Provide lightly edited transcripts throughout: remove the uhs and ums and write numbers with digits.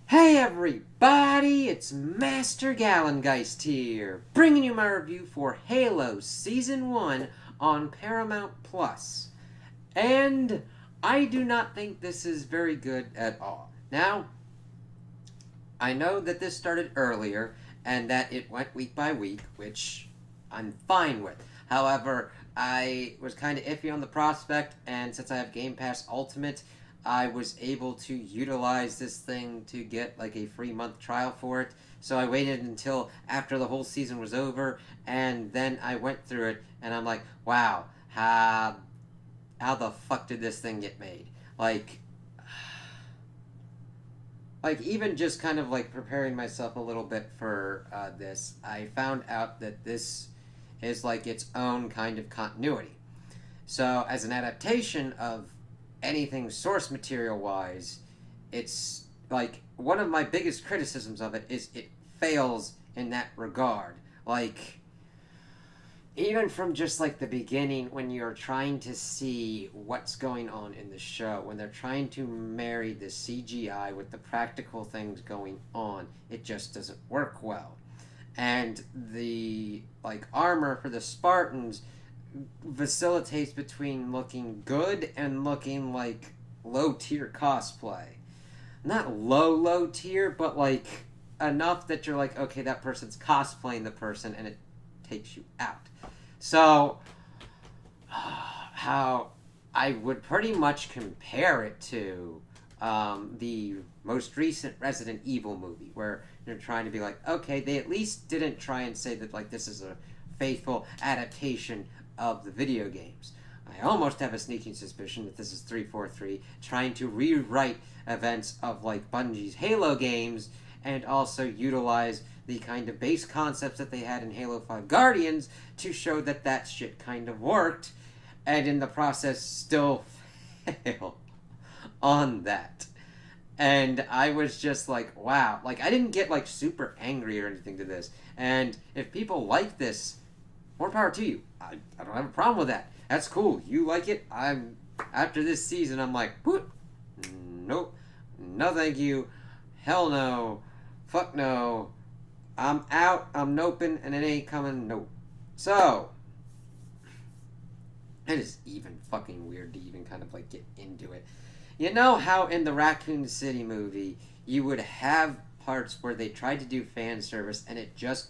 Hey everybody, it's Master Gallengeist here, bringing you my review for Halo Season 1 on Paramount Plus. And I do not think this is very good at all. Now, I know that this started earlier and that it went week by week, which I'm fine with. However, I was kind of iffy on the prospect, and since I have Game Pass Ultimate, I was able to utilize this thing to get like a free month trial for it. So I waited until after the whole season was over, and then I went through it, and I'm like, wow, how the fuck did this thing get made? Like, even just kind of like preparing myself a little bit for this, I found out that this is like its own kind of continuity. So, as an adaptation of anything source material wise, it's like one of my biggest criticisms of it is it fails in that regard. Like, even from just like the beginning, when you're trying to see what's going on in the show, when they're trying to marry the CGI with the practical things going on, it just doesn't work well. And the like armor for the Spartans facilitates between looking good and looking like low tier cosplay. Not low tier, but like enough that you're like, okay, that person's cosplaying the person, and it takes you out. So, how I would pretty much compare it to the most recent Resident Evil movie, where you're trying to be like, okay, they at least didn't try and say that like this is a faithful adaptation of the video games. I almost have a sneaking suspicion that this is 343 trying to rewrite events of like Bungie's Halo games and also utilize the kind of base concepts that they had in Halo 5 Guardians to show that that shit kind of worked, and in the process still fail on that. And I was just like, wow. Like, I didn't get like super angry or anything to this. And if people like this, more power to you. I don't have a problem with that. That's cool. You like it. After this season, I'm like, whoop, nope, no thank you, hell no, fuck no, I'm out, I'm noping, and it ain't coming, nope. So, it is even fucking weird to even kind of like get into it. You know how in the Raccoon City movie, you would have parts where they tried to do fan service and it just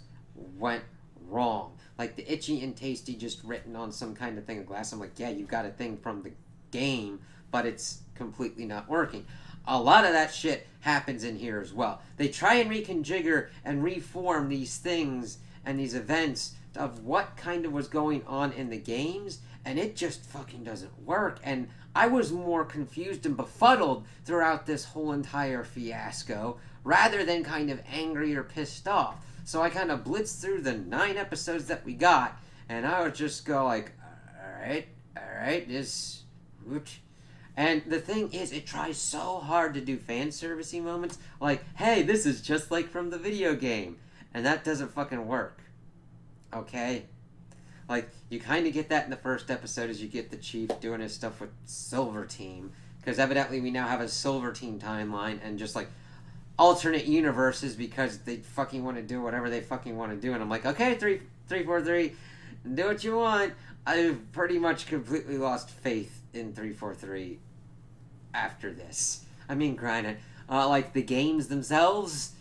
went wrong. Like the itchy and tasty just written on some kind of thing of glass. I'm like, yeah, you got a thing from the game, but it's completely not working. A lot of that shit happens in here as well. They try and reconfigure and reform these things and these events of what kind of was going on in the games, and it just fucking doesn't work. And I was more confused and befuddled throughout this whole entire fiasco rather than kind of angry or pissed off. So I kind of blitzed through the 9 episodes that we got, and I would just go like, all right, this, and the thing is, it tries so hard to do fan servicey moments, like, hey, this is just like from the video game, and that doesn't fucking work. Okay, like you kind of get that in the first episode as you get the chief doing his stuff with Silver Team, because evidently we now have a Silver Team timeline and just like alternate universes because they fucking want to do whatever they fucking want to do, and I'm like, okay, 343, do what you want. I've pretty much completely lost faith in 343 after this. I mean, granted, like the games themselves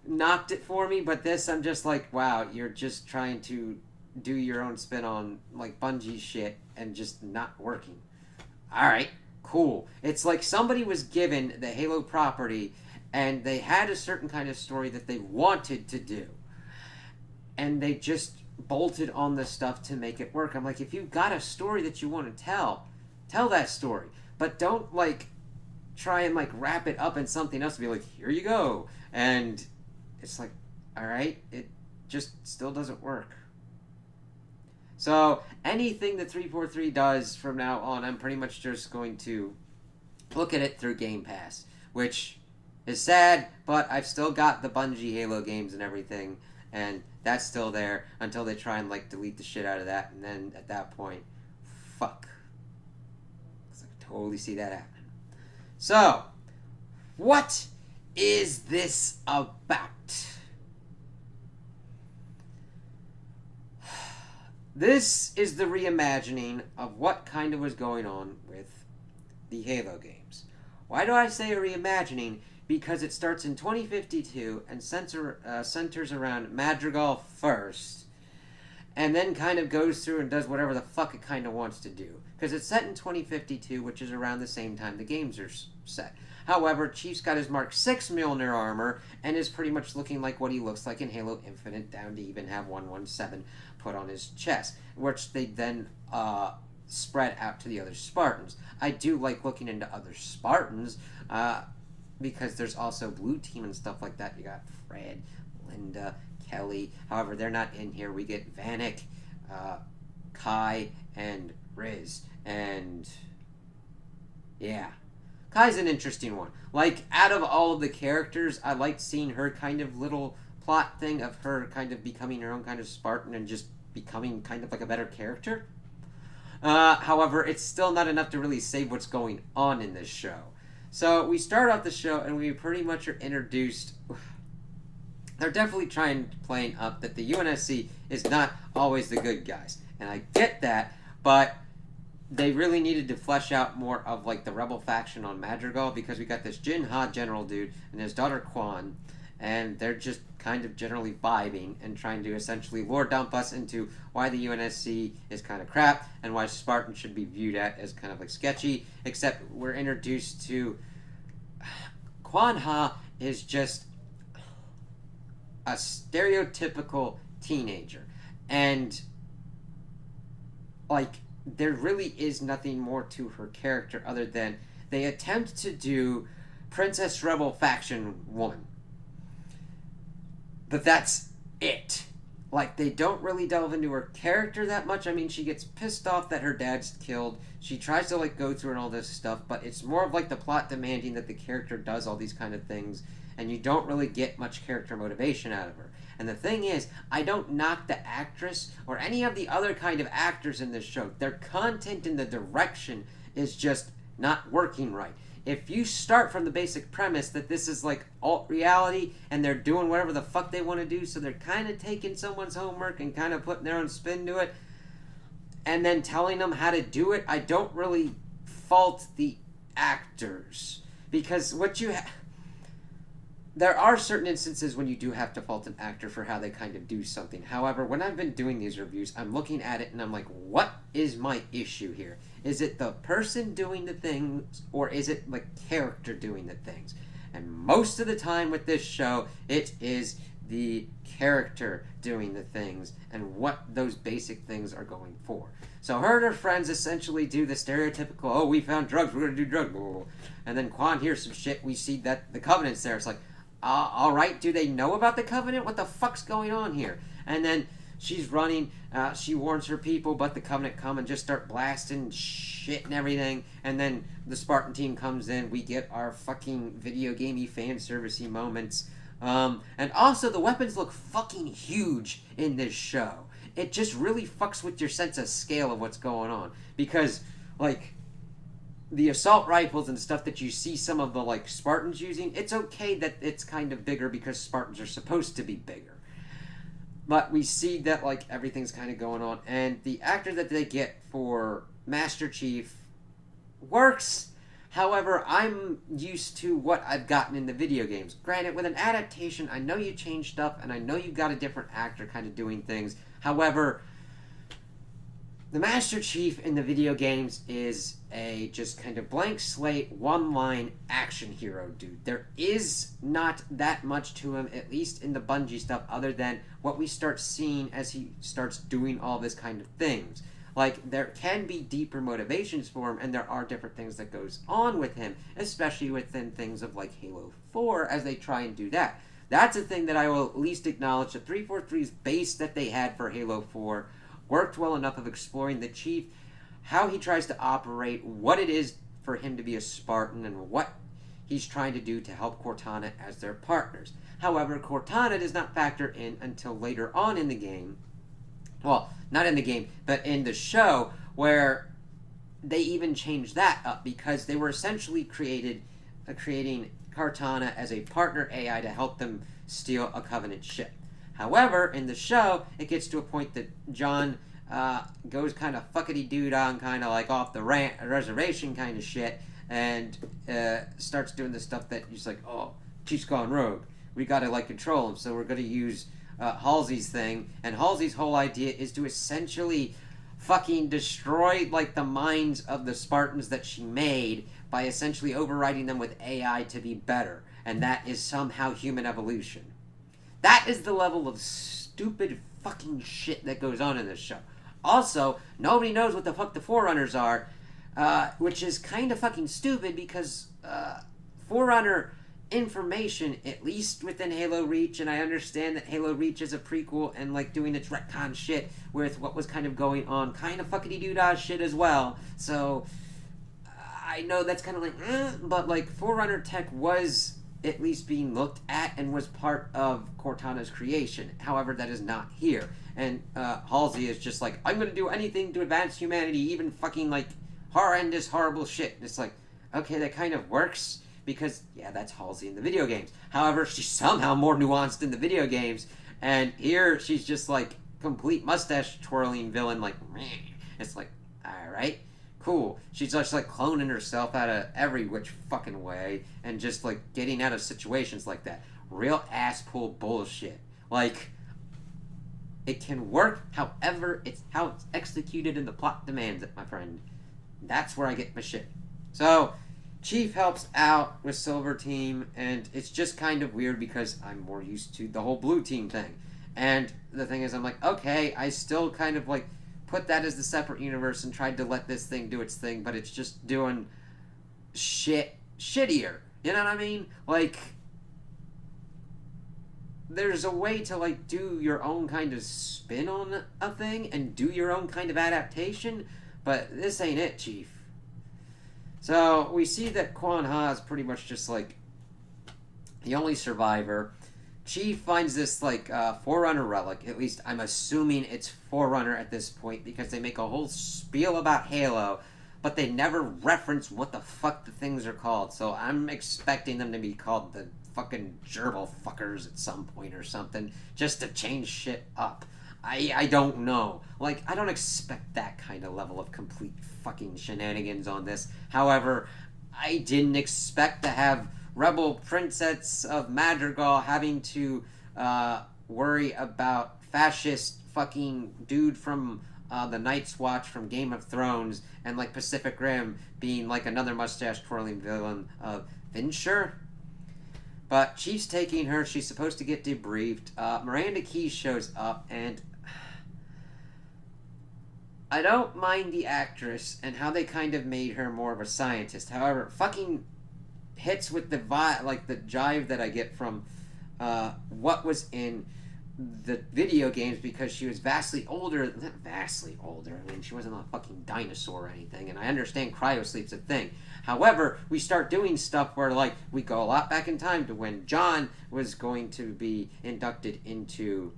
knocked it for me, but this I'm just like, wow, you're just trying to do your own spin on like Bungie shit and just not working. All right, cool. It's like somebody was given the Halo property and they had a certain kind of story that they wanted to do, and they just bolted on the stuff to make it work. I'm like, if you've got a story that you want to tell that story, but don't like try and like wrap it up in something else and be like, here you go. And it's like, all right, it just still doesn't work. So anything that 343 does from now on, I'm pretty much just going to look at it through Game Pass, which is sad, but I've still got the Bungie Halo games and everything, and that's still there until they try and like delete the shit out of that, and then at that point, fuck. Because I can totally see that happening. So, what is this about? This is the reimagining of what kind of was going on with the Halo games. Why do I say a reimagining? Because it starts in 2052 and centers around Madrigal first, and then kind of goes through and does whatever the fuck it kind of wants to do. Because it's set in 2052, which is around the same time the games are set. However, Chief's got his Mark 6 Mjolnir armor and is pretty much looking like what he looks like in Halo Infinite, down to even have 117 put on his chest, which they then spread out to the other Spartans. I do like looking into other Spartans because there's also Blue Team and stuff like that. You got Fred, Linda, Kelly. However, they're not in here. We get Vanek, Kai, and Riz. And yeah. Kai's an interesting one. Like, out of all of the characters, I liked seeing her kind of little plot thing of her kind of becoming her own kind of Spartan and just becoming kind of like a better character. However, it's still not enough to really say what's going on in this show. So we start off the show and we pretty much are introduced. They're definitely playing up that the UNSC is not always the good guys. And I get that, but they really needed to flesh out more of like the rebel faction on Madrigal, because we got this Jin Ha general dude and his daughter Quan, and they're just kind of generally vibing and trying to essentially lore dump us into why the UNSC is kind of crap and why Spartan should be viewed at as kind of like sketchy, except we're introduced to Quan Ha is just a stereotypical teenager, and like there really is nothing more to her character other than they attempt to do Princess Rebel faction woman. But that's it. Like, they don't really delve into her character that much. I mean, she gets pissed off that her dad's killed. She tries to, like, go through and all this stuff, but it's more of, like, the plot demanding that the character does all these kind of things, and you don't really get much character motivation out of her. And the thing is, I don't knock the actress or any of the other kind of actors in this show. Their content and the direction is just not working right. If you start from the basic premise that this is like alt reality and they're doing whatever the fuck they want to do, so they're kind of taking someone's homework and kind of putting their own spin to it and then telling them how to do it, I don't really fault the actors. Because what you there are certain instances when you do have to fault an actor for how they kind of do something. However, when I've been doing these reviews, I'm looking at it and I'm like, what is my issue here? Is it the person doing the things, or is it the character doing the things? And most of the time with this show, it is the character doing the things and what those basic things are going for. So her and her friends essentially do the stereotypical, oh, we found drugs, we're going to do drugs. And then Quan hears some shit, we see that the Covenant's there. It's like, alright, do they know about the Covenant? What the fuck's going on here? And then she's running, she warns her people, but the Covenant come and just start blasting shit and everything. And then the Spartan team comes in, we get our fucking video gamey fan servicey moments. And also the weapons look fucking huge in this show. It just really fucks with your sense of scale of what's going on. Because, like, the assault rifles and stuff that you see some of the like Spartans using, it's okay that it's kind of bigger because Spartans are supposed to be bigger. But we see that like everything's kind of going on, and the actor that they get for Master Chief works. However, I'm used to what I've gotten in the video games. Granted, with an adaptation, I know you change stuff, and I know you've got a different actor kind of doing things. However, the Master Chief in the video games is a just kind of blank slate, one-line action hero dude. There is not that much to him, at least in the Bungie stuff, other than what we start seeing as he starts doing all this kind of things. Like, there can be deeper motivations for him, and there are different things that goes on with him, especially within things of like Halo 4 as they try and do that. That's a thing that I will at least acknowledge. The 343's base that they had for Halo 4 worked well enough of exploring the Chief, how he tries to operate, what it is for him to be a Spartan, and what he's trying to do to help Cortana as their partners. However, Cortana does not factor in until later on in the game. Well, not in the game, but in the show, where they even changed that up, because they were essentially created creating Cortana as a partner AI to help them steal a Covenant ship. However, in the show, it gets to a point that John goes kind of fuckity dude on, kind of like off the reservation kind of shit, and starts doing the stuff that he's like, oh, Chief's gone rogue. We gotta like control him, so we're gonna use Halsey's thing. And Halsey's whole idea is to essentially fucking destroy like the minds of the Spartans that she made by essentially overriding them with AI to be better. And that is somehow human evolution. That is the level of stupid fucking shit that goes on in this show. Also, nobody knows what the fuck the Forerunners are, which is kind of fucking stupid because Forerunner information, at least within Halo Reach, and I understand that Halo Reach is a prequel and like doing its retcon shit with what was kind of going on, kind of fuckity doo-dah shit as well. So I know that's kind of like, but like Forerunner tech was at least being looked at and was part of Cortana's creation. However, that is not here. And Halsey is just like, I'm going to do anything to advance humanity, even fucking like horrendous, horrible shit. And it's like, okay, that kind of works because, yeah, that's Halsey in the video games. However, she's somehow more nuanced in the video games. And here she's just like complete mustache twirling villain, like, meh. It's like, alright. Cool. She's just like cloning herself out of every which fucking way and just like getting out of situations like that. Real ass pull bullshit. Like, it can work, however, it's how it's executed and the plot demands it, my friend. That's where I get my shit. So, Chief helps out with Silver Team, and it's just kind of weird because I'm more used to the whole Blue Team thing. And the thing is, I'm like, okay, I still kind of like put that as the separate universe and tried to let this thing do its thing, but it's just doing shittier. You know what I mean? Like, there's a way to like do your own kind of spin on a thing and do your own kind of adaptation, but this ain't it, Chief. So we see that Quan Ha is pretty much just like the only survivor. Chief finds this like Forerunner relic. At least I'm assuming it's Forerunner at this point because they make a whole spiel about Halo, but they never reference what the fuck the things are called. So I'm expecting them to be called the fucking gerbil fuckers at some point or something, just to change shit up. I don't know. Like, I don't expect that kind of level of complete fucking shenanigans on this. However, I didn't expect to have Rebel Princess of Madrigal having to worry about fascist fucking dude from the Night's Watch from Game of Thrones and like Pacific Rim being like another mustache twirling villain of Vinsher. But Chief's taking her. She's supposed to get debriefed. Miranda Keyes shows up, and I don't mind the actress and how they kind of made her more of a scientist. However, fucking hits with the the jive that I get from what was in the video games because she was vastly older. Not vastly older. I mean, she wasn't a fucking dinosaur or anything. And I understand cryosleep's a thing. However, we start doing stuff where, like, we go a lot back in time to when John was going to be inducted into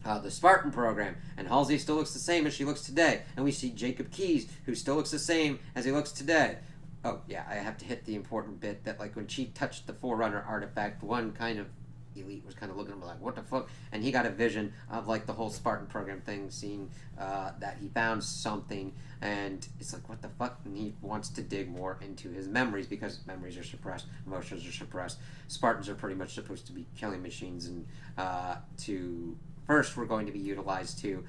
the Spartan program, and Halsey still looks the same as she looks today. And we see Jacob Keyes, who still looks the same as he looks today. Oh, yeah, I have to hit the important bit that, like, when Chief touched the Forerunner artifact, one kind of elite was kind of looking at him like, what the fuck? And he got a vision of, like, the whole Spartan program thing, seeing that he found something, and it's like, what the fuck? And he wants to dig more into his memories, because memories are suppressed, emotions are suppressed. Spartans are pretty much supposed to be killing machines, and first we're going to be utilized to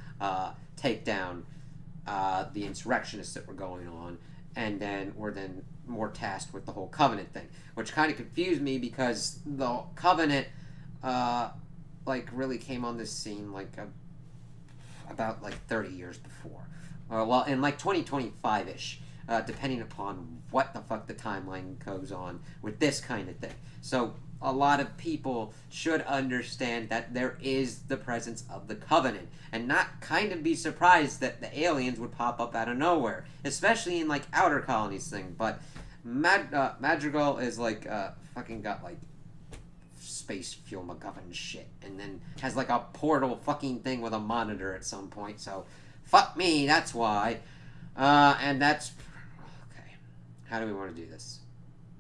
take down the insurrectionists that were going on, and then we're then more tasked with the whole Covenant thing, which kind of confused me because the Covenant like really came on this scene like about like 30 years before, well, in like 2025-ish, depending upon what the fuck the timeline goes on with this kind of thing. So a lot of people should understand that there is the presence of the Covenant, and not kind of be surprised that the aliens would pop up out of nowhere, especially in like outer colonies thing. But Madrigal is like fucking got like space fuel MacGuffin shit, and then has like a portal fucking thing with a monitor at some point. So fuck me, that's why. And that's okay. How do we want to do this?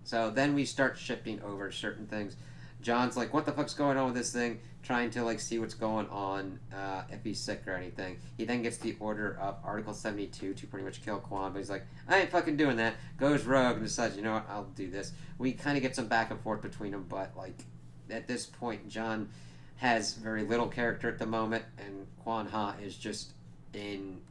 So then we start shifting over certain things. John's like, what the fuck's going on with this thing? Trying to like see what's going on, if he's sick or anything. He then gets the order of Article 72 to pretty much kill Quan, but he's like, I ain't fucking doing that. Goes rogue and decides, you know what, I'll do this. We kind of get some back and forth between them, but like at this point, John has very little character at the moment, and Quan Ha is just in.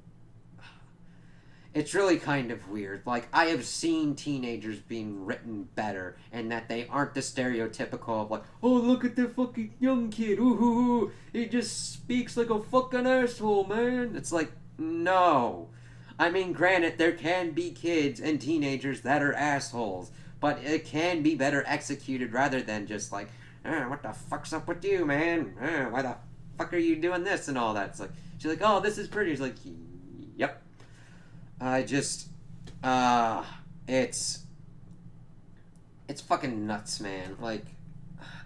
It's really kind of weird. Like, I have seen teenagers being written better, and that they aren't the stereotypical of, like, oh, look at the fucking young kid, ooh, hoo, hoo. He just speaks like a fucking asshole, man. It's like, no. I mean, granted, there can be kids and teenagers that are assholes, but it can be better executed rather than just like, what the fuck's up with you, man? Why the fuck are you doing this and all that? It's like, she's like, oh, this is pretty. She's like, yep. I just, it's fucking nuts, man. Like,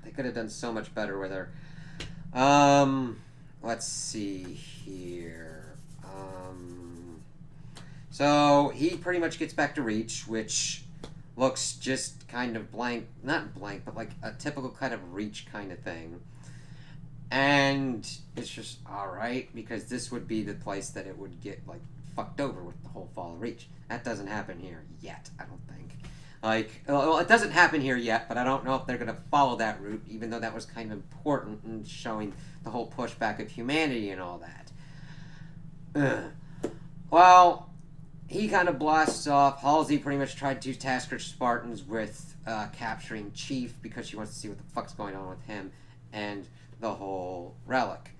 they could have done so much better with her. Let's see here. So he pretty much gets back to Reach, which looks just kind of blank, not blank, but like a typical kind of Reach kind of thing. And it's just alright, because this would be the place that it would get, like, fucked over with the whole Fall of Reach. That doesn't happen here yet, I don't think. Like, well, it doesn't happen here yet, but I don't know if they're going to follow that route, even though that was kind of important in showing the whole pushback of humanity and all that. Well, he kind of blasts off. Halsey pretty much tried to task her Spartans with capturing Chief, because she wants to see what the fuck's going on with him and the whole relic.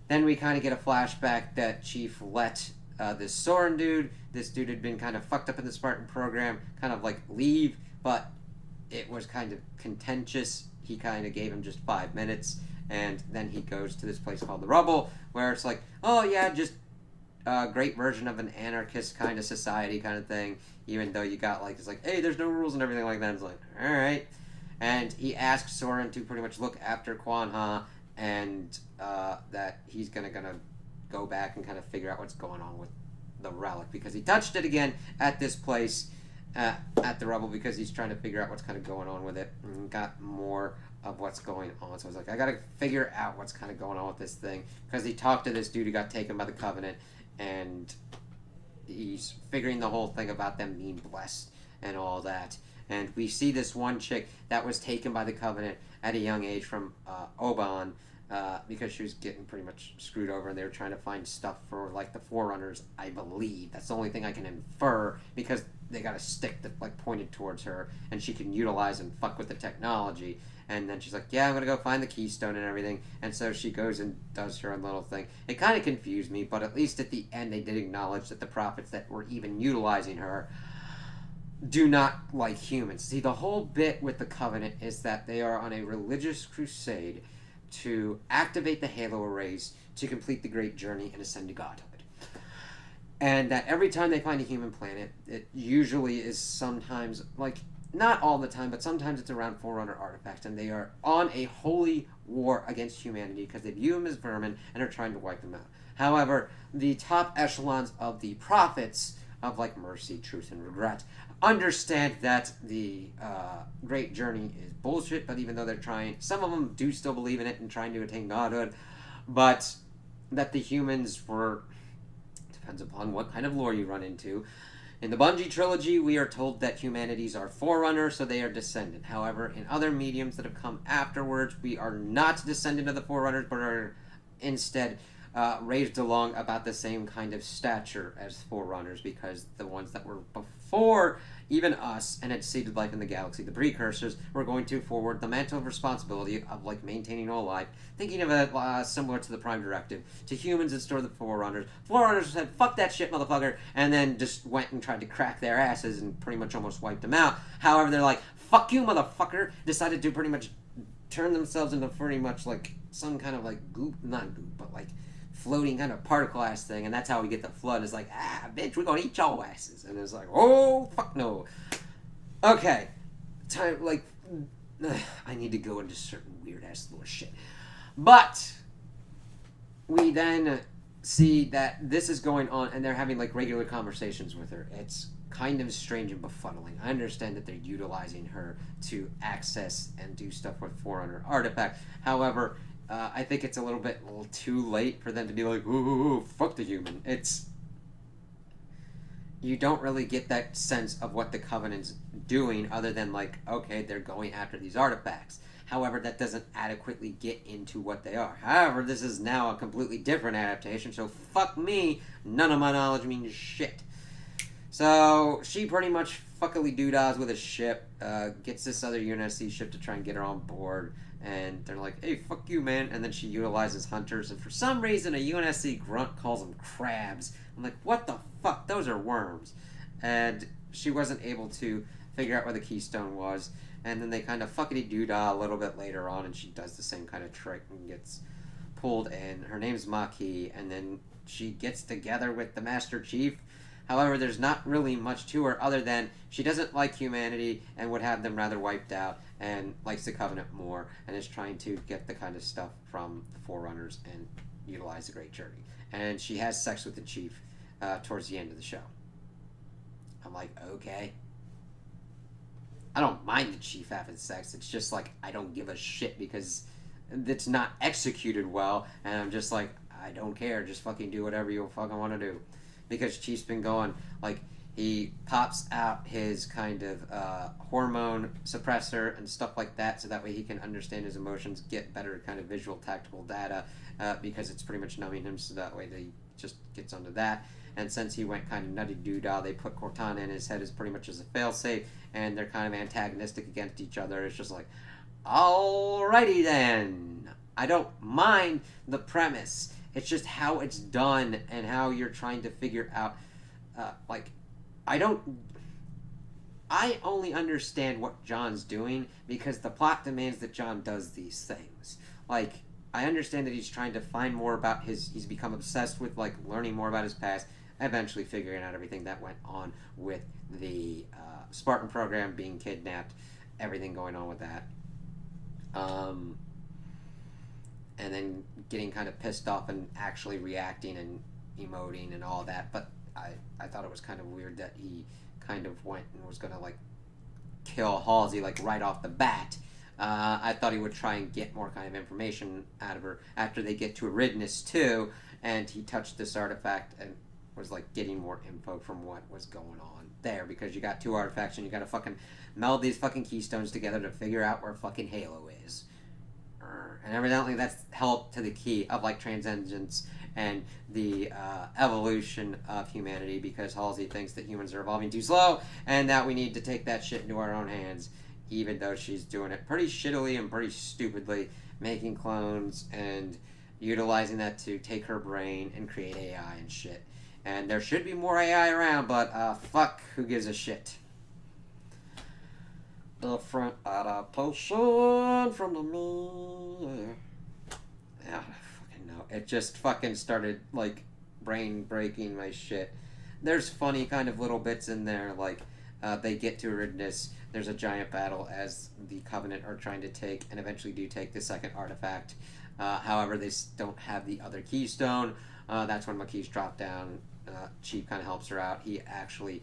Then we kind of get a flashback that Chief let this Soren dude, this dude had been kind of fucked up in the Spartan program, kind of like leave, but it was kind of contentious. He kind of gave him just 5 minutes, and then he goes to this place called the Rubble, where it's like, oh yeah, just a great version of an anarchist kind of society kind of thing, even though you got like, it's like, hey, there's no rules and everything like that. It's like, alright. And he asks Soren to pretty much look after Quan Ha, and that he's gonna go back and kind of figure out what's going on with the relic, because he touched it again at this place at the Rubble, because he's trying to figure out what's kind of going on with it, and got more of what's going on. So I was like, I gotta figure out what's kind of going on with this thing, because he talked to this dude who got taken by the Covenant, and he's figuring the whole thing about them being blessed and all that. And we see this one chick that was taken by the Covenant at a young age from Oban, because she was getting pretty much screwed over, and they were trying to find stuff for like the Forerunners, I believe. That's the only thing I can infer, because they got a stick that like pointed towards her, and she can utilize and fuck with the technology. And then she's like, yeah, I'm gonna go find the keystone and everything. And so she goes and does her own little thing. It kind of confused me, but at least at the end they did acknowledge that the prophets that were even utilizing her do not like humans. See, the whole bit with the Covenant is that they are on a religious crusade to activate the Halo arrays to complete the great journey and ascend to godhood. And that every time they find a human planet, it usually is sometimes, like, not all the time, but sometimes it's around Forerunner artifacts, and they are on a holy war against humanity because they view them as vermin and are trying to wipe them out. However, the top echelons of the prophets of, like, mercy, truth, and regret understand that the great journey is bullshit, but even though they're trying, some of them do still believe in it and trying to attain godhood, but that the humans were, depends upon what kind of lore you run into. In the Bungie trilogy, we are told that humanities are forerunner, so they are descendant. However, in other mediums that have come afterwards, we are not descendant of the forerunners, but are instead raised along about the same kind of stature as forerunners, because the ones that were before even us and had seeded life in the galaxy, the precursors, were going to forward the mantle of responsibility of like maintaining all life, thinking of it similar to the Prime Directive, to humans that store the forerunners. Forerunners said, fuck that shit, motherfucker, and then just went and tried to crack their asses and pretty much almost wiped them out. However, they're like, fuck you, motherfucker, decided to pretty much turn themselves into pretty much like some kind of like goop, not goop, but like floating kind of particle ass thing, and that's how we get the flood. It's like, bitch, we're gonna eat y'all asses. And it's like, oh, fuck no. Okay. Time, like, I need to go into certain weird ass lore shit. But we then see that this is going on and they're having like regular conversations with her. It's kind of strange and befuddling. I understand that they're utilizing her to access and do stuff with Forerunner artifacts. However, I think it's a little too late for them to be like, ooh, fuck the human. It's you don't really get that sense of what the Covenant's doing other than like, okay, they're going after these artifacts. However, that doesn't adequately get into what they are. However, this is now a completely different adaptation, so fuck me, none of my knowledge means shit. So, she pretty much fuckily doodahs with a ship, gets this other UNSC ship to try and get her on board, and they're like, hey, fuck you, man, and then she utilizes hunters, and for some reason, a UNSC grunt calls them crabs. I'm like, what the fuck? Those are worms. And she wasn't able to figure out where the keystone was, and then they kind of fuckity doodah a little bit later on, and she does the same kind of trick and gets pulled in. Her name's Maquis, and then she gets together with the Master Chief. However, there's not really much to her other than she doesn't like humanity and would have them rather wiped out and likes the Covenant more and is trying to get the kind of stuff from the Forerunners and utilize the Great Journey. And she has sex with the Chief towards the end of the show. I'm like, okay. I don't mind the Chief having sex. It's just like I don't give a shit because it's not executed well, and I'm just like, I don't care. Just fucking do whatever you fucking want to do. Because Chief's been going, like, he pops out his kind of hormone suppressor and stuff like that so that way he can understand his emotions, get better kind of visual tactical data because it's pretty much numbing him so that way they just gets onto that. And since he went kind of nutty doodah, they put Cortana in his head as pretty much as a failsafe, and they're kind of antagonistic against each other. It's just like, alrighty then. I don't mind the premise. It's just how it's done and how you're trying to figure out, like, I only understand what John's doing because the plot demands that John does these things. Like, I understand that he's trying to find more about he's become obsessed with, like, learning more about his past, eventually figuring out everything that went on with the Spartan program, being kidnapped, everything going on with that. And then getting kind of pissed off and actually reacting and emoting and all that. But I thought it was kind of weird that he kind of went and was going to, like, kill Halsey, like, right off the bat. I thought he would try and get more kind of information out of her after they get to Eridanus too, and he touched this artifact and was, like, getting more info from what was going on there, because you got two artifacts and you gotta fucking meld these fucking keystones together to figure out where fucking Halo is. And evidently that's helped to the key of, like, transcendence and the evolution of humanity, because Halsey thinks that humans are evolving too slow and that we need to take that shit into our own hands, even though she's doing it pretty shittily and pretty stupidly, making clones and utilizing that to take her brain and create AI and shit. And there should be more AI around, but fuck, who gives a shit? Different adaptation from the me. Yeah, fucking no. It just fucking started, like, brain breaking my shit. There's funny kind of little bits in there, like they get to Eridanus. There's a giant battle as the Covenant are trying to take and eventually do take the second artifact. However, they don't have the other keystone. That's when Maquis dropped down. Chief kind of helps her out. He actually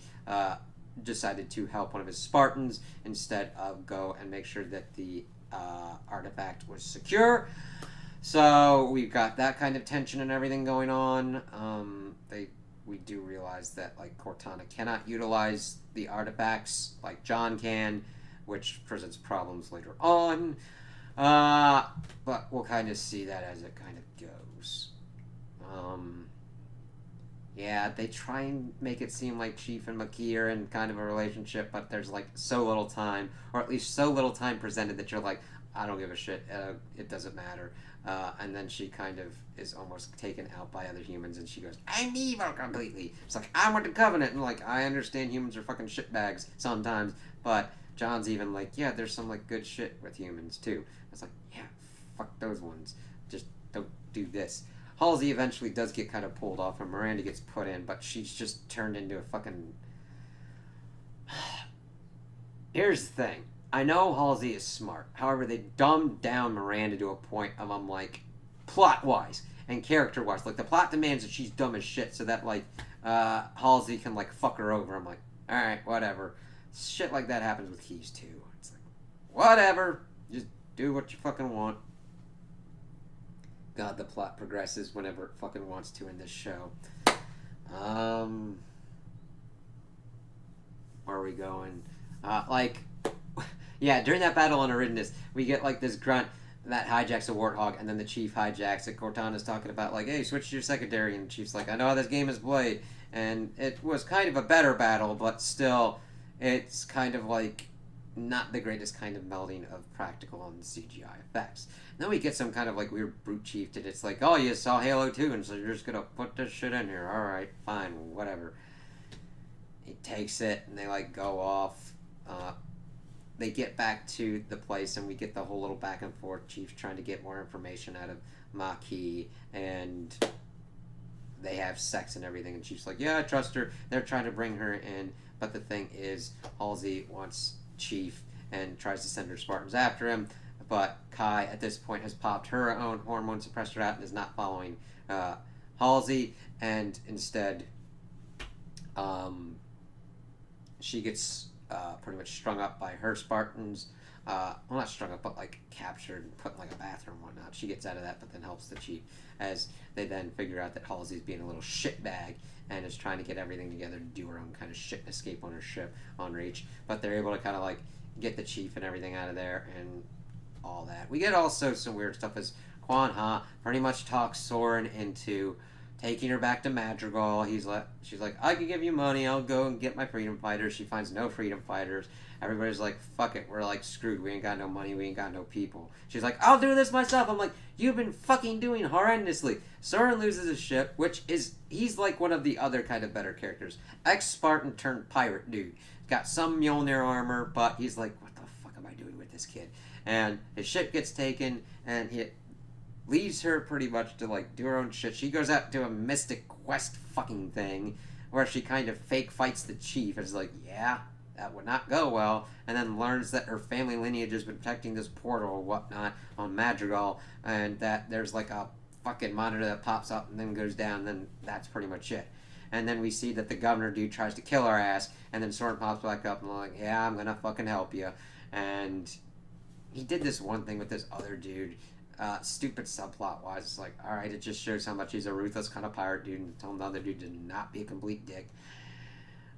decided to help one of his Spartans instead of go and make sure that the artifact was secure. So we've got that kind of tension and everything going on. We do realize that, like, Cortana cannot utilize the artifacts like John can, which presents problems later on. But we'll kind of see that as it kind of goes. Yeah, they try and make it seem like Chief and Maquis are in kind of a relationship, but there's, like, so little time, or at least so little time presented that you're like, I don't give a shit, it doesn't matter. And then she kind of is almost taken out by other humans, and she goes, I'm evil completely. It's like, I'm with the Covenant, and, like, I understand humans are fucking shitbags sometimes, but John's even like, yeah, there's some, like, good shit with humans, too. It's like, yeah, fuck those ones. Just don't do this. Halsey eventually does get kind of pulled off, and Miranda gets put in, but she's just turned into a fucking... Here's the thing. I know Halsey is smart. However, they dumbed down Miranda to a point of, I'm like, plot-wise. and character-wise. Like, the plot demands that she's dumb as shit so that, like, Halsey can, like, fuck her over. I'm like, alright, whatever. Shit like that happens with Keyes, too. It's like, whatever. Just do what you fucking want. God, the plot progresses whenever it fucking wants to in this show. Where are we going? Yeah, during that battle on Eridanus, we get, like, this grunt that hijacks a warthog, and then the chief hijacks it. Cortana's talking about, like, hey, switch to your secondary, and the chief's like, I know how this game is played. And it was kind of a better battle, but still, it's kind of, like, not the greatest kind of melding of practical and CGI effects. Then we get some kind of, like, weird brute chief that it's like, oh, you saw Halo 2, and so you're just gonna put this shit in here. Alright, fine, whatever. He takes it, and they, like, go off. They get back to the place, and we get the whole little back and forth. Chief's trying to get more information out of Makee, and they have sex and everything, and Chief's like, yeah, I trust her. They're trying to bring her in, but the thing is, Halsey wants Chief and tries to send her Spartans after him, but Kai, at this point, has popped her own hormone suppressor out and is not following Halsey, and instead, she gets pretty much strung up by her Spartans. Well, not strung up, but, like, captured and put in, like, a bathroom and whatnot. She gets out of that, but then helps the chief, as they then figure out that Halsey's being a little shitbag and is trying to get everything together to do her own kind of shit and escape on her ship on Reach. But they're able to kind of, like, get the chief and everything out of there and all that. We get also some weird stuff as Kwan Ha pretty much talks Soren into taking her back to Madrigal. She's like, I can give you money, I'll go and get my freedom fighters. She finds no freedom fighters. Everybody's like, fuck it, we're, like, screwed. We ain't got no money, we ain't got no people. She's like, I'll do this myself. I'm like, you've been fucking doing horrendously. Soren loses his ship, which is, he's like one of the other kind of better characters. Ex-Spartan turned pirate dude. Got some Mjolnir armor, but he's like, what the fuck am I doing with this kid? And his ship gets taken, and it leaves her pretty much to, like, do her own shit. She goes out to a mystic quest fucking thing, where she kind of fake fights the chief. It's like, yeah, that would not go well, and then learns that her family lineage has been protecting this portal or whatnot on Madrigal, and that there's, like, a fucking monitor that pops up and then goes down, and then that's pretty much it. And then we see that the governor dude tries to kill our ass, and then Soren pops back up and like, yeah, I'm gonna fucking help you. And he did this one thing with this other dude, stupid subplot wise. It's like, alright, it just shows how much he's a ruthless kind of pirate dude, and tell the other dude to not be a complete dick.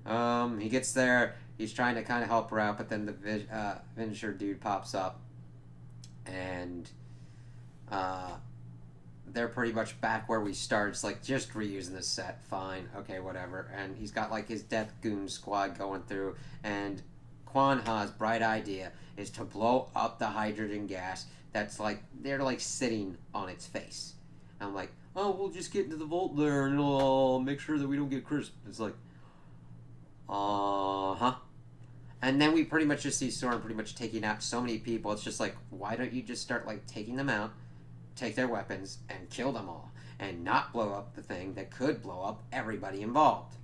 He gets there, he's trying to kind of help her out, but then the Vinsher dude pops up, and they're pretty much back where we started. It's like, just reusing the set, fine, okay, whatever. And he's got, like, his Death Goon squad going through, and Kwan Ha's bright idea is to blow up the hydrogen gas that's, like, they're, like, sitting on its face. And I'm like, oh, we'll just get into the vault there, and it'll make sure that we don't get crisp. It's like, uh-huh. And then we pretty much just see Soren pretty much taking out so many people. It's just like, why don't you just start, like, taking them out, take their weapons, and kill them all, and not blow up the thing that could blow up everybody involved.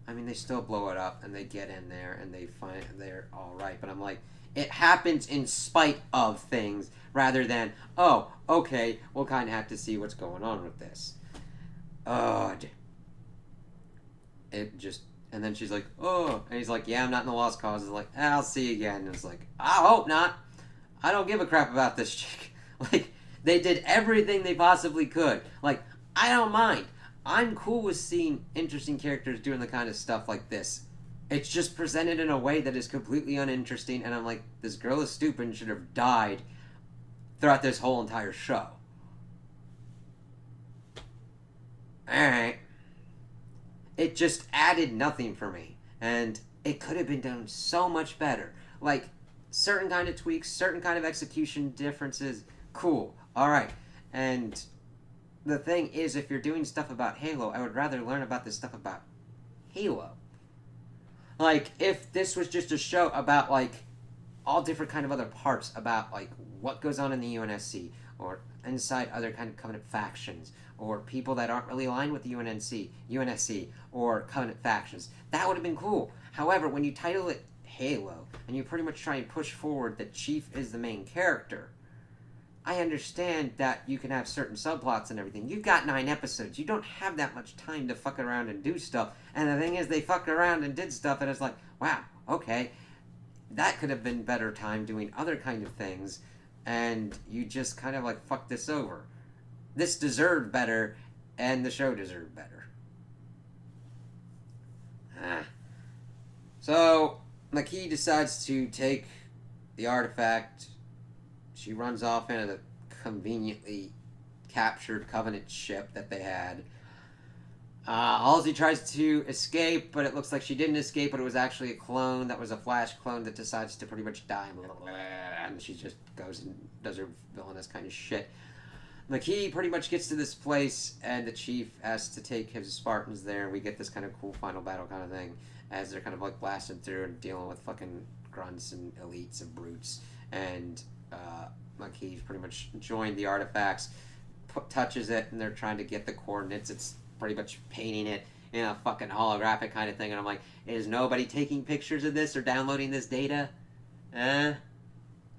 I mean, they still blow it up, and they get in there, and they find they're all right. But I'm like, it happens in spite of things, rather than, oh, okay, we'll kind of have to see what's going on with this. It just, and then she's like, oh, and he's like, yeah, I'm not in the Lost Causes. Like, I'll see you again. And it's like, I hope not. I don't give a crap about this chick. Like, they did everything they possibly could. Like, I don't mind. I'm cool with seeing interesting characters doing the kind of stuff like this. It's just presented in a way that is completely uninteresting, and I'm like, this girl is stupid and should have died throughout this whole entire show. Alright. It just added nothing for me, and it could have been done so much better. Like, certain kind of tweaks, certain kind of execution differences, cool, alright. And the thing is, if you're doing stuff about Halo, I would rather learn about this stuff about Halo. Like, if this was just a show about, like, all different kind of other parts about, like, what goes on in the UNSC, or inside other kind of Covenant factions, or people that aren't really aligned with the UNSC, or Covenant factions, that would have been cool. However, when you title it Halo, and you pretty much try and push forward that Chief is the main character, I understand that you can have certain subplots and everything. You've got 9 episodes. You don't have that much time to fuck around and do stuff. And the thing is, they fucked around and did stuff, and it's like, wow, okay, that could have been better time doing other kind of things, and you just kind of like fucked this over. This deserved better, and the show deserved better. Ah. So, Makee decides to take the artifact. She runs off into the conveniently captured Covenant ship that they had. Halsey tries to escape, but it looks like she didn't escape, but it was actually a clone that was a Flash clone that decides to pretty much die. And she just goes and does her villainous kind of shit. Makee pretty much gets to this place, and the chief has to take his Spartans there, and we get this kind of cool final battle kind of thing, as they're kind of like blasting through and dealing with fucking grunts and elites and brutes. And Makee's pretty much joined the artifacts, touches it, and they're trying to get the coordinates. It's pretty much painting it in a fucking holographic kind of thing, and I'm like, is nobody taking pictures of this or downloading this data?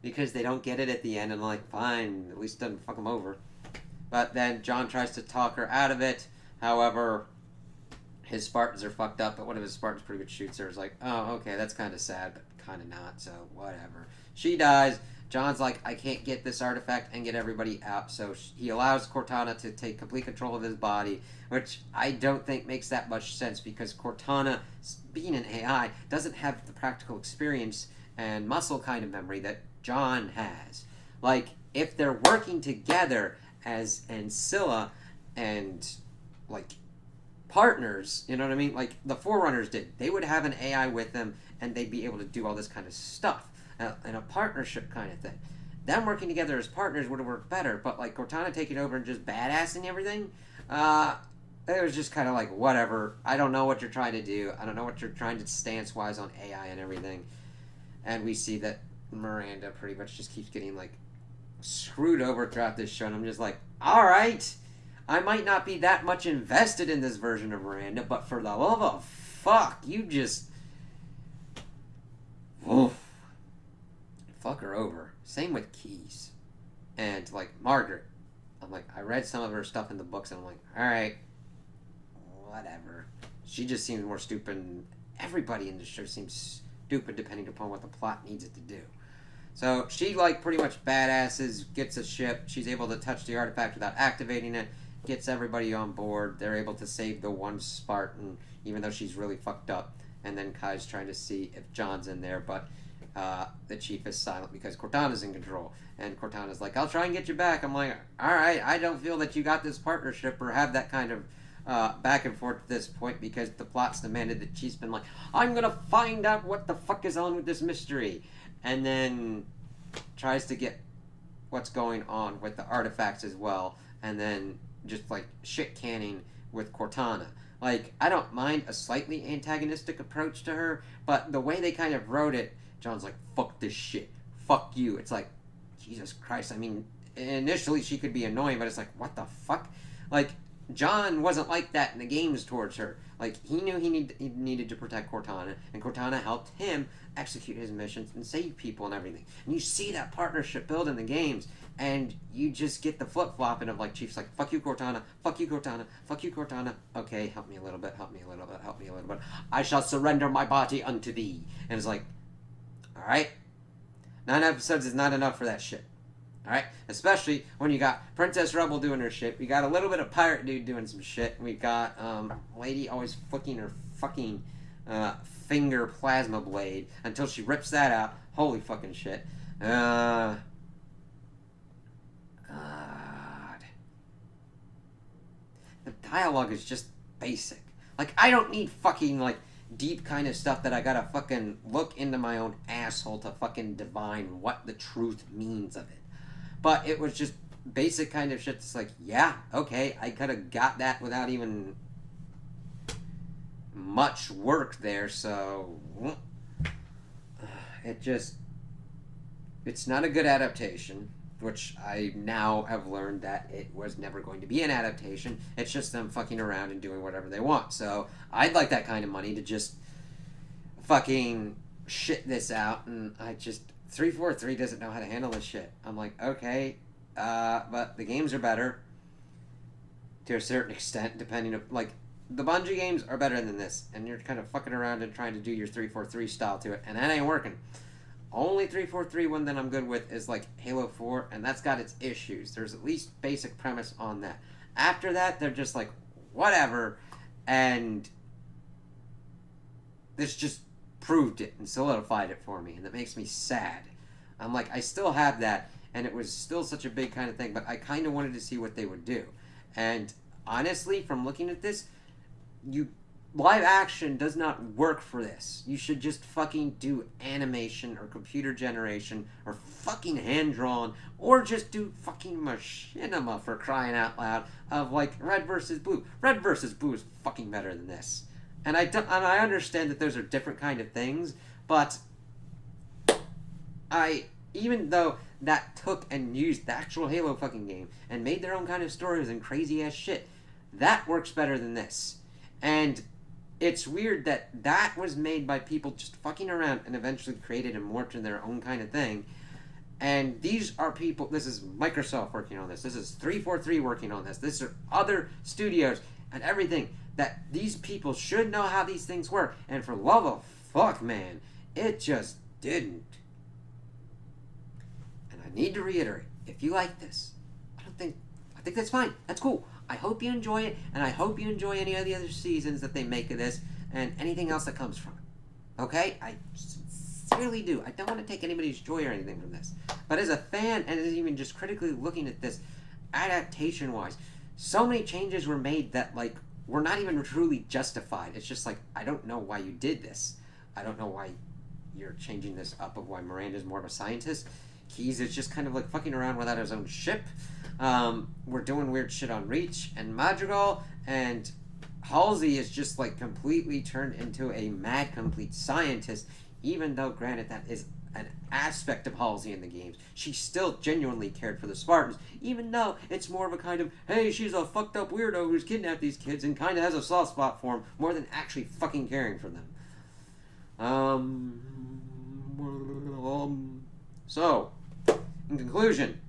Because they don't get it at the end, and I'm like, fine, at least it doesn't fuck them over. But then John tries to talk her out of it. However, his Spartans are fucked up, but one of his Spartans pretty much shoots her. It's like, oh, okay, that's kind of sad, but kind of not, so whatever. She dies. John's like, I can't get this artifact and get everybody out, so he allows Cortana to take complete control of his body, which I don't think makes that much sense, because Cortana, being an AI, doesn't have the practical experience and muscle kind of memory that John has. Like, if they're working together as Ancilla and, like, partners, you know what I mean? Like, the Forerunners did. They would have an AI with them, and they'd be able to do all this kind of stuff. In a partnership kind of thing. Them working together as partners would have worked better, but like Cortana taking over and just badassing everything, it was just kind of like, whatever. I don't know what you're trying to do. I don't know what you're trying to stance-wise on AI and everything. And we see that Miranda pretty much just keeps getting like screwed over throughout this show, and I'm just like, alright, I might not be that much invested in this version of Miranda, but for the love of fuck, you just... Oof. Fuck her over. Same with Keys. And, like, Margaret. I'm like, I read some of her stuff in the books, and I'm like, alright, whatever. She just seems more stupid, and everybody in the show seems stupid depending upon what the plot needs it to do. So, she, like, pretty much badasses, gets a ship, she's able to touch the artifact without activating it, gets everybody on board, they're able to save the one Spartan, even though she's really fucked up. And then Kai's trying to see if John's in there, but the chief is silent because Cortana's in control. And Cortana's like, I'll try and get you back. I'm like, alright, I don't feel that you got this partnership or have that kind of back and forth at this point, because the plot's demanded that she's been like, I'm gonna find out what the fuck is on with this mystery. And then tries to get what's going on with the artifacts as well. And then just like shit canning with Cortana. Like, I don't mind a slightly antagonistic approach to her, but the way they kind of wrote it, John's like, fuck this shit. Fuck you. It's like, Jesus Christ. I mean, initially she could be annoying, but it's like, what the fuck? Like, John wasn't like that in the games towards her. Like, he knew he needed to protect Cortana, and Cortana helped him execute his missions and save people and everything. And you see that partnership build in the games, and you just get the flip-flopping of, like, Chief's like, fuck you, Cortana, fuck you, Cortana, fuck you, Cortana. Okay, help me a little bit, help me a little bit, help me a little bit. I shall surrender my body unto thee. And it's like, alright? 9 episodes is not enough for that shit. Alright? Especially when you got Princess Rebel doing her shit. We got a little bit of Pirate Dude doing some shit. We got Lady always flicking her fucking finger plasma blade until she rips that out. Holy fucking shit. God. The dialogue is just basic. Like, I don't need fucking, like, deep kind of stuff that I gotta fucking look into my own asshole to fucking divine what the truth means of it. But it was just basic kind of shit that's like, yeah, okay, I could have got that without even much work there, so it's not a good adaptation, which I now have learned that it was never going to be an adaptation. It's just them fucking around and doing whatever they want. So I'd like that kind of money to just fucking shit this out, and I just 343 doesn't know how to handle this shit. I'm like, okay, But the games are better to a certain extent, depending on, like, the Bungie games are better than this, and you're kind of fucking around and trying to do your 343 style to it, and that ain't working. Only 343 one that I'm good with is like Halo 4, and that's got its issues. There's at least basic premise on that. After that, they're just like, whatever, and this just proved it and solidified it for me, and that makes me sad. I'm like, I still have that, and it was still such a big kind of thing, but I kind of wanted to see what they would do. And honestly, from looking at this, you live action does not work for this. You should just fucking do animation or computer generation or fucking hand drawn or just do fucking machinima, for crying out loud, of like Red versus Blue. Red versus Blue is fucking better than this. And I understand that those are different kind of things, but even though that took and used the actual Halo fucking game and made their own kind of stories and crazy ass shit, that works better than this. And it's weird that that was made by people just fucking around and eventually created and morphed in their own kind of thing. And these are people, this is Microsoft working on this. This is 343 working on this. These are other studios and everything, that these people should know how these things work. And for love of fuck, man, it just didn't. And I need to reiterate, if you like this, I think that's fine. That's cool. I hope you enjoy it, and I hope you enjoy any of the other seasons that they make of this, and anything else that comes from it. Okay? I sincerely do. I don't want to take anybody's joy or anything from this. But as a fan, and as even just critically looking at this, adaptation-wise, so many changes were made that, like, were not even truly justified. It's just like, I don't know why you did this. I don't know why you're changing this up, of why Miranda's more of a scientist. Keyes is just kind of like fucking around without his own ship. We're doing weird shit on Reach and Madrigal, and Halsey is just like completely turned into a mad complete scientist, even though granted that is an aspect of Halsey in the games. She still genuinely cared for the Spartans, even though it's more of a kind of, hey, she's a fucked up weirdo who's kidnapped these kids and kind of has a soft spot for them, more than actually fucking caring for them. So, in conclusion,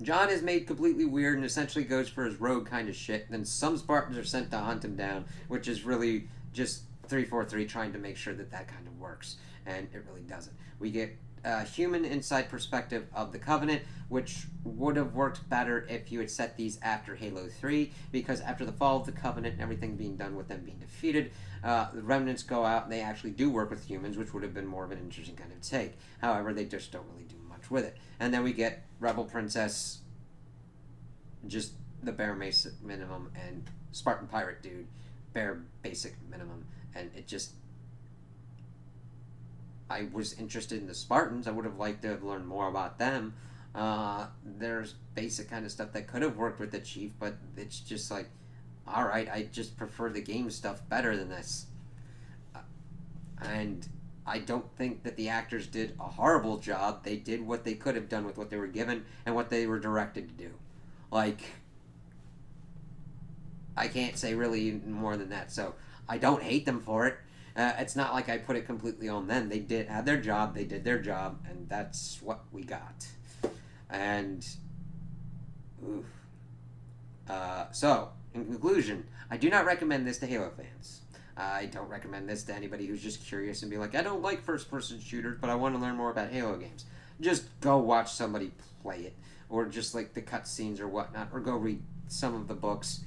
John is made completely weird and essentially goes for his rogue kind of shit. Then some Spartans are sent to hunt him down, which is really just 343 trying to make sure that that kind of works, and it really doesn't. We get a human inside perspective of the Covenant, which would have worked better if you had set these after Halo 3, because after the fall of the Covenant and everything being done with them being defeated, the remnants go out and they actually do work with humans, which would have been more of an interesting kind of take. However, they just don't really do much with it. And then we get Rebel Princess, just the bare basic minimum, and Spartan Pirate Dude, bare basic minimum. And it just, I was interested in the Spartans. I would have liked to have learned more about them. There's basic kind of stuff that could have worked with the Chief, but it's just like, alright, I just prefer the game stuff better than this. And I don't think that the actors did a horrible job. They did what they could have done with what they were given and what they were directed to do. Like, I can't say really more than that. So, I don't hate them for it. It's not like I put it completely on them. They did have their job, they did their job, and that's what we got. And, oof. So, in conclusion, I do not recommend this to Halo fans. I don't recommend this to anybody who's just curious and be like, I don't like first-person shooters, but I want to learn more about Halo games. Just go watch somebody play it, or just like the cutscenes or whatnot, or go read some of the books.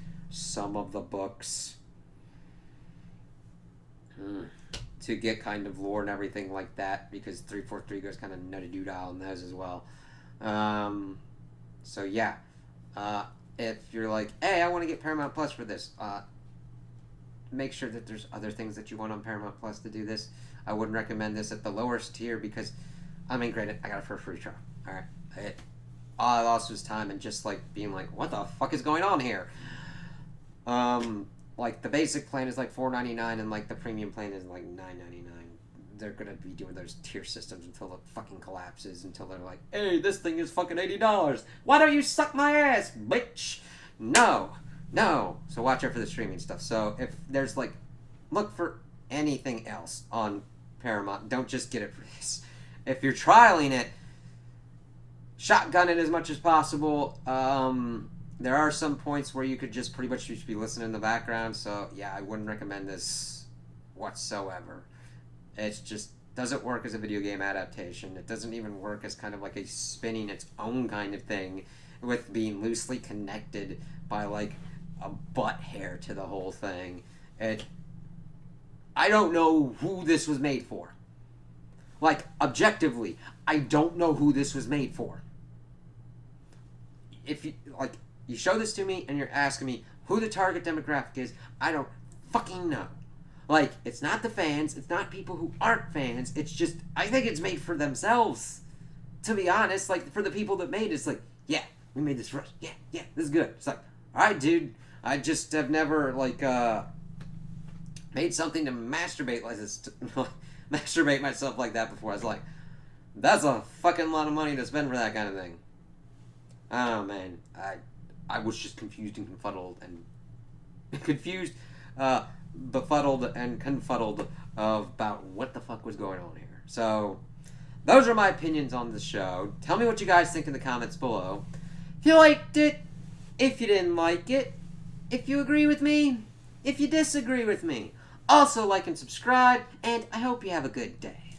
To get kind of lore and everything like that, because 343 goes kind of nutty-doo-dah on those as well. So yeah. If you're like, hey, I want to get Paramount Plus for this, make sure that there's other things that you want on Paramount Plus to do this. I wouldn't recommend this at the lowest tier because, I mean, granted, I got it for a free trial. Alright. All I lost was time and just like being like, what the fuck is going on here? Like the basic plan is like $4.99 and like the premium plan is like $9.99. They're gonna be doing those tier systems until it fucking collapses, until they're like, hey, this thing is fucking $80. Why don't you suck my ass, bitch? No. So watch out for the streaming stuff. So if there's like, look for anything else on Paramount. Don't just get it for this. If you're trialing it, shotgun it as much as possible. There are some points where you could just pretty much just be listening in the background. So yeah, I wouldn't recommend this whatsoever. It just doesn't work as a video game adaptation. It doesn't even work as kind of like a spinning its own kind of thing with being loosely connected by like a butt hair to the whole thing. I don't know who this was made for. Like, objectively, I don't know who this was made for. If you, like, you show this to me and you're asking me who the target demographic is, I don't fucking know. Like, it's not the fans, it's not people who aren't fans, it's just, I think it's made for themselves. To be honest, like, for the people that made it, it's like, yeah, we made this for us. Yeah, this is good. It's like, alright, dude, I just have never, like, made something to masturbate like this, masturbate myself like that before. I was like, that's a fucking lot of money to spend for that kind of thing. I don't know, man. I was just confused and confuddled and confused, befuddled and confuddled about what the fuck was going on here. So, those are my opinions on the show. Tell me what you guys think in the comments below. If you liked it, if you didn't like it, if you agree with me, if you disagree with me. Also, like and subscribe, and I hope you have a good day.